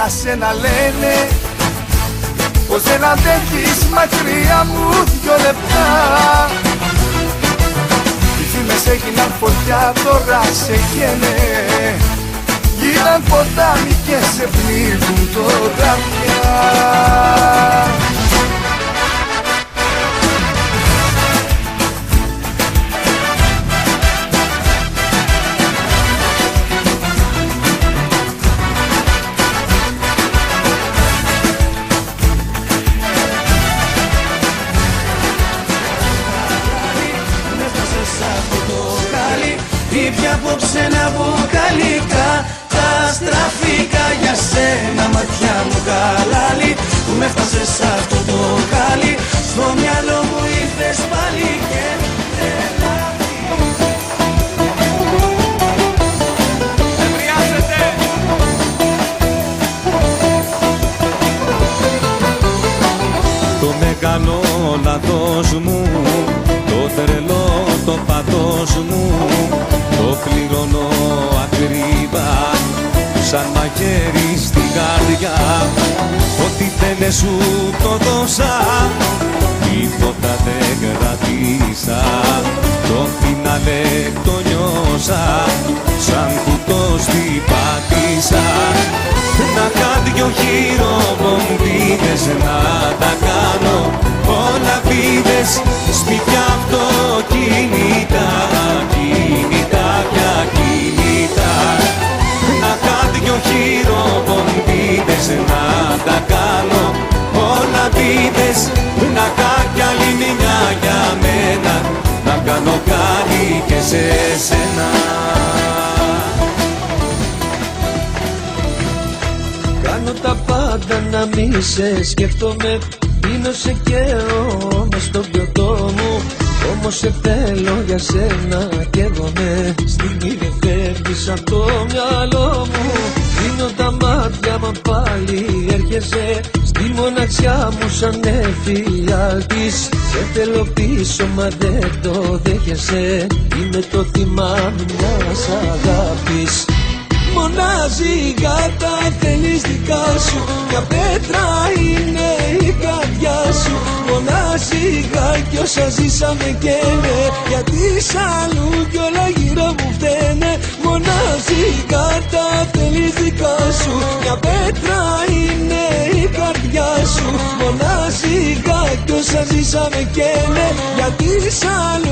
για σένα λένε πως δεν αντέχεις μακριά μου 2 λεπτά. Οι φήμες έγιναν φωτιά, τώρα σε καίνε. Γίναν ποτάμι και σε πνίγουν τώρα πια. Ήπια απόψε ένα μπουκάλι, καταστραφήκα για σένα ματιά μου καλάλη, που με έφτασες σ' αυτό το χάλι. Στο μυαλό μου ήρθες πάλι και δεν χρειάζεται. Το μεγάλο λάθος μου, το τρελό το πάθος μου, το πληρώνω ακριβά σαν μαχαίρι στην καρδιά. Ό,τι θέλες σου το δώσα, τίποτα δεν κρατήσα. Το φινάλε το νιώσα, σαν κουτό στην πάτησα. Να κάνω 2 χειροβομβίδες, να τα κάνω όλα βίδες. Σπίτια, αυτοκίνητα, κινητά πια κινητά. Να κάνω 2 χειροβομβίδες, να τα κάνω όλα βίδες. Να κάνω κι άλλη μια για μένα, να κάνω κάτι και σε σένα. Κάνω τα πάντα να μη σε σκέφτομαι, πίνω σε καίω μες στον πιωτό μου. Όμως σε θέλω για σένα καίγομαι, στιγμή δεν φεύγεις απ' το μυαλό μου. Κλείνω τα μάτια μα πάλι έρχεσαι, στη μοναξιά μου σαν εφιάλτης. Σε θέλω πίσω μα δεν το δέχεσαι, είμαι το θυμά μιας αγάπης. Μονάζιγα τα θέλεις δικά σου, μια πέτρα είναι η καρδιά σου. Μονάζιγα κι όσα ζήσαμε καίνε, γιατί σ' αλλού κι όλα γύρω μου φταίνε. Μονάζιγα τα θέλεις δικά σου, μια πέτρα είναι η καρδιά σου. Μονάζιγα κι όσα ζήσαμε καίνε, γιατί σ' αλλού